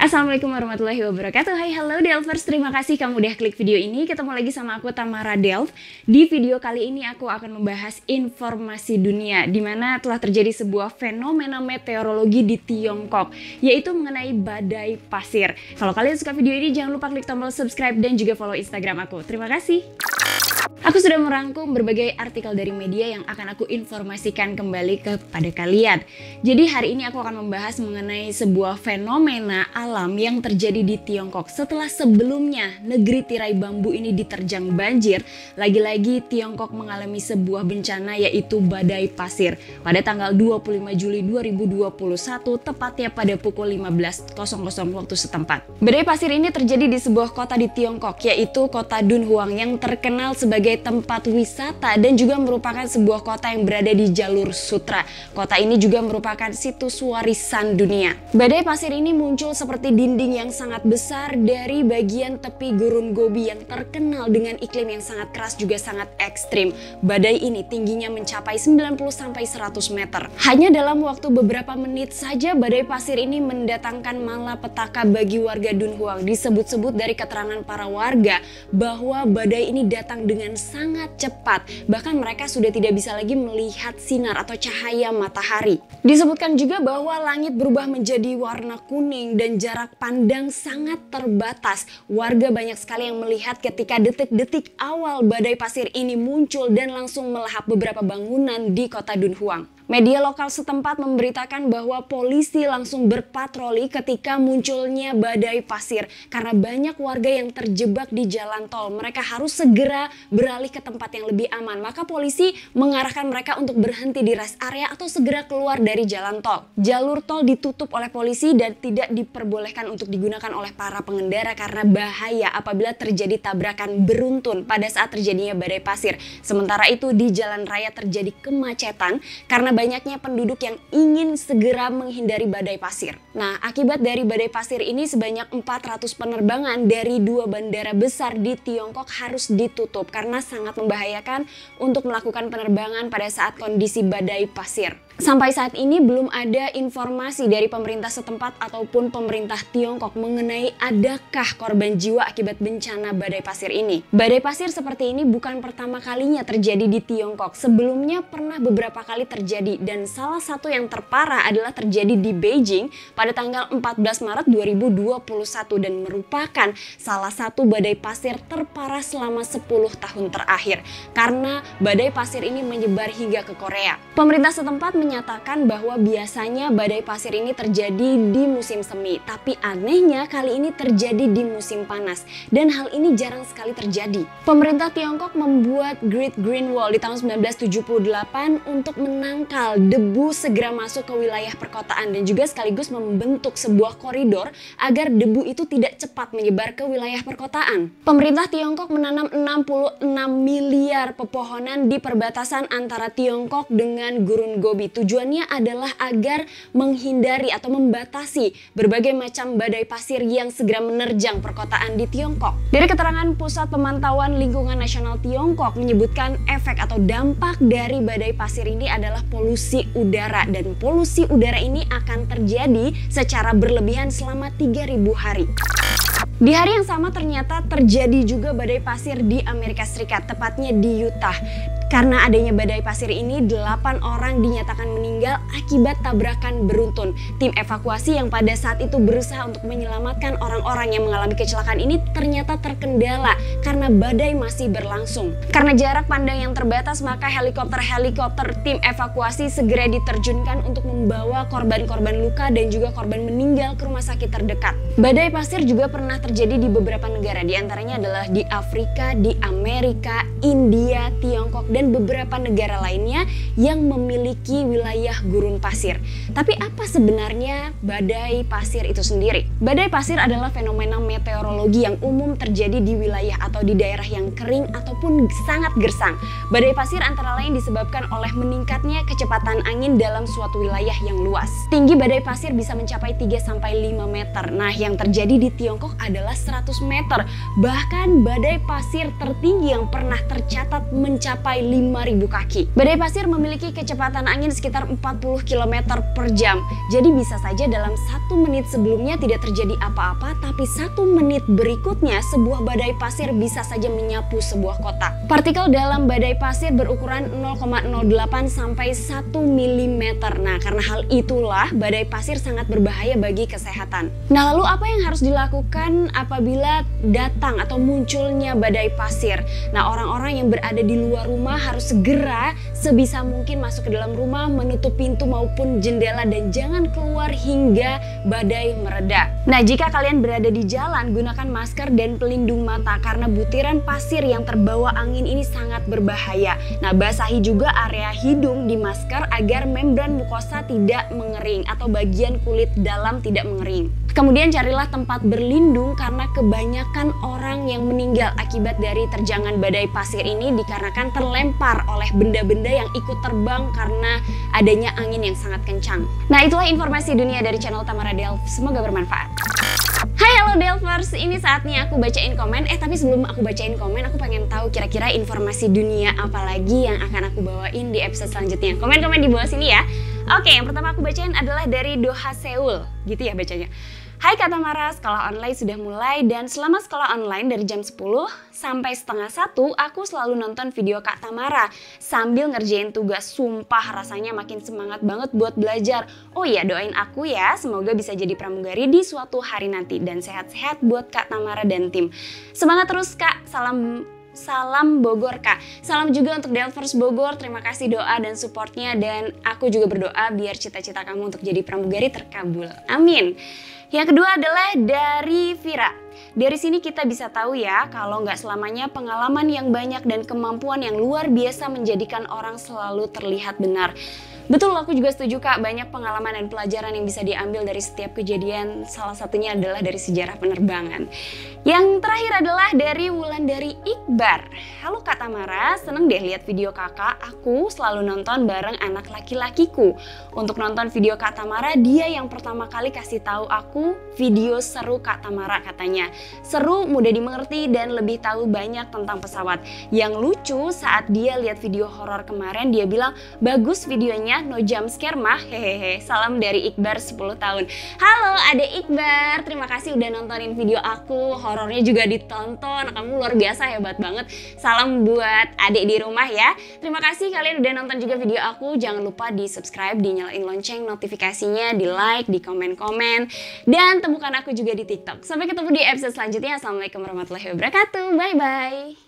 Assalamualaikum warahmatullahi wabarakatuh. Hai, halo Delvers, terima kasih kamu udah klik video ini. Ketemu lagi sama aku Tamara Delv. Di video kali ini aku akan membahas informasi dunia di mana telah terjadi sebuah fenomena meteorologi di Tiongkok, yaitu mengenai badai pasir. Kalau kalian suka video ini jangan lupa klik tombol subscribe dan juga follow Instagram aku. Terima kasih. Aku sudah merangkum berbagai artikel dari media yang akan aku informasikan kembali kepada kalian. Jadi hari ini aku akan membahas mengenai sebuah fenomena alam yang terjadi di Tiongkok. Setelah sebelumnya negeri tirai bambu ini diterjang banjir, lagi-lagi Tiongkok mengalami sebuah bencana yaitu badai pasir. Pada tanggal 25 Juli 2021, tepatnya pada pukul 15.00 waktu setempat. Badai pasir ini terjadi di sebuah kota di Tiongkok, yaitu kota Dunhuang yang terkenal sebagai tempat wisata dan juga merupakan sebuah kota yang berada di jalur sutra. Kota ini juga merupakan situs warisan dunia. Badai pasir ini muncul seperti dinding yang sangat besar dari bagian tepi Gurun Gobi yang terkenal dengan iklim yang sangat keras juga sangat ekstrim. Badai ini tingginya mencapai 90-100 meter. Hanya dalam waktu beberapa menit saja badai pasir ini mendatangkan malapetaka bagi warga Dunhuang. Disebut-sebut dari keterangan para warga bahwa badai ini datang dengan sangat cepat, bahkan mereka sudah tidak bisa lagi melihat sinar atau cahaya matahari. Disebutkan juga bahwa langit berubah menjadi warna kuning dan jarak pandang sangat terbatas. Warga banyak sekali yang melihat ketika detik-detik awal badai pasir ini muncul dan langsung melahap beberapa bangunan di kota Dunhuang. Media lokal setempat memberitakan bahwa polisi langsung berpatroli ketika munculnya badai pasir karena banyak warga yang terjebak di jalan tol. Mereka harus segera beralih ke tempat yang lebih aman. Maka polisi mengarahkan mereka untuk berhenti di rest area atau segera keluar dari jalan tol. Jalur tol ditutup oleh polisi dan tidak diperbolehkan untuk digunakan oleh para pengendara karena bahaya apabila terjadi tabrakan beruntun pada saat terjadinya badai pasir. Sementara itu di jalan raya terjadi kemacetan karena banyaknya penduduk yang ingin segera menghindari badai pasir. Nah, akibat dari badai pasir ini sebanyak 400 penerbangan dari 2 bandara besar di Tiongkok harus ditutup karena sangat membahayakan untuk melakukan penerbangan pada saat kondisi badai pasir. Sampai saat ini belum ada informasi dari pemerintah setempat ataupun pemerintah Tiongkok mengenai adakah korban jiwa akibat bencana badai pasir ini. Badai pasir seperti ini bukan pertama kalinya terjadi di Tiongkok. Sebelumnya pernah beberapa kali terjadi dan salah satu yang terparah adalah terjadi di Beijing pada tanggal 14 Maret 2021 dan merupakan salah satu badai pasir terparah selama 10 tahun terakhir karena badai pasir ini menyebar hingga ke Korea. Pemerintah setempat menyatakan bahwa biasanya badai pasir ini terjadi di musim semi, tapi anehnya kali ini terjadi di musim panas dan hal ini jarang sekali terjadi. Pemerintah Tiongkok membuat Great Green Wall di tahun 1978 untuk menangkal debu segera masuk ke wilayah perkotaan dan juga sekaligus membentuk sebuah koridor agar debu itu tidak cepat menyebar ke wilayah perkotaan. Pemerintah Tiongkok menanam 66 miliar pepohonan di perbatasan antara Tiongkok dengan Gurun Gobi. Tujuannya adalah agar menghindari atau membatasi berbagai macam badai pasir yang segera menerjang perkotaan di Tiongkok. Dari keterangan Pusat Pemantauan Lingkungan Nasional Tiongkok menyebutkan efek atau dampak dari badai pasir ini adalah polusi udara dan polusi udara ini akan terjadi secara berlebihan selama 3.000 hari. Di hari yang sama ternyata terjadi juga badai pasir di Amerika Serikat, tepatnya di Utah. Karena adanya badai pasir ini, 8 orang dinyatakan meninggal akibat tabrakan beruntun. Tim evakuasi yang pada saat itu berusaha untuk menyelamatkan orang-orang yang mengalami kecelakaan ini ternyata terkendala karena badai masih berlangsung. Karena jarak pandang yang terbatas, maka helikopter tim evakuasi segera diterjunkan untuk membawa korban-korban luka dan juga korban meninggal ke rumah sakit terdekat. Badai pasir juga pernah terjadi di beberapa negara, diantaranya adalah di Afrika, di Amerika, India, Tiongkok, dan beberapa negara lainnya yang memiliki wilayah gurun pasir. Tapi apa sebenarnya badai pasir itu sendiri? Badai pasir adalah fenomena meteorologi yang umum terjadi di wilayah atau di daerah yang kering ataupun sangat gersang. Badai pasir antara lain disebabkan oleh meningkatnya kecepatan angin dalam suatu wilayah yang luas. Tinggi badai pasir bisa mencapai 3-5 meter. Nah, yang terjadi di Tiongkok adalah 100 meter. Bahkan badai pasir tertinggi yang pernah tercatat mencapai 5.000 kaki. Badai pasir memiliki kecepatan angin sekitar 40 km per jam. Jadi bisa saja dalam 1 menit sebelumnya tidak terjadi apa-apa, tapi 1 menit berikutnya sebuah badai pasir bisa saja menyapu sebuah kota. Partikel dalam badai pasir berukuran 0,08 sampai 1 mm. Nah, karena hal itulah badai pasir sangat berbahaya bagi kesehatan. Nah, lalu apa yang harus dilakukan apabila datang atau munculnya badai pasir? Nah, orang-orang yang berada di luar rumah harus segera sebisa mungkin masuk ke dalam rumah, menutup pintu maupun jendela dan jangan keluar hingga badai mereda. Nah, jika kalian berada di jalan, gunakan masker dan pelindung mata karena butiran pasir yang terbawa angin ini sangat berbahaya. Nah, basahi juga area hidung di masker agar membran mukosa tidak mengering atau bagian kulit dalam tidak mengering. Kemudian carilah tempat berlindung karena kebanyakan orang yang meninggal akibat dari terjangan badai pasir ini dikarenakan terlempar oleh benda-benda yang ikut terbang karena adanya angin yang sangat kencang. Nah, itulah informasi dunia dari channel Tamara Delf. Semoga bermanfaat. Hai halo Delvers, ini saatnya aku bacain komen. Tapi sebelum aku bacain komen, aku pengen tahu kira-kira informasi dunia apa lagi yang akan aku bawain di episode selanjutnya. Komen-komen di bawah sini ya. Oke, yang pertama aku bacain adalah dari Doha Seoul, gitu ya bacanya. Hai Kak Tamara, sekolah online sudah mulai dan selama sekolah online dari jam 10 sampai setengah 1 aku selalu nonton video Kak Tamara sambil ngerjain tugas. Sumpah rasanya makin semangat banget buat belajar. Oh iya, doain aku ya, semoga bisa jadi pramugari di suatu hari nanti dan sehat-sehat buat Kak Tamara dan tim. Semangat terus Kak, Salam Bogor Kak. Salam juga untuk Delvers Bogor. Terima kasih doa dan supportnya dan aku juga berdoa biar cita-cita kamu untuk jadi pramugari terkabul. Amin. Yang kedua adalah dari Vira. Dari sini kita bisa tahu ya kalau nggak selamanya pengalaman yang banyak dan kemampuan yang luar biasa menjadikan orang selalu terlihat benar. Betul, aku juga setuju Kak, banyak pengalaman dan pelajaran yang bisa diambil dari setiap kejadian, salah satunya adalah dari sejarah penerbangan. Yang terakhir adalah dari Wulandari Iqbar. Halo Kak Tamara, seneng deh lihat video kakak, aku selalu nonton bareng anak laki-lakiku. Untuk nonton video Kak Tamara, dia yang pertama kali kasih tahu aku video seru Kak Tamara katanya. Seru, mudah dimengerti, dan lebih tahu banyak tentang pesawat. Yang lucu saat dia lihat video horor kemarin, dia bilang, bagus videonya, no jump scare mah, hehehe. Salam dari Iqbar 10 tahun. Halo Ade Iqbar, terima kasih udah nontonin video aku, horornya juga ditonton, kamu luar biasa, hebat banget. Salam buat adik di rumah ya. Terima kasih kalian udah nonton juga video aku, jangan lupa di subscribe, dinyalain lonceng notifikasinya, di like, di komen-komen, dan temukan aku juga di TikTok. Sampai ketemu di episode selanjutnya. Assalamualaikum warahmatullahi wabarakatuh, bye-bye.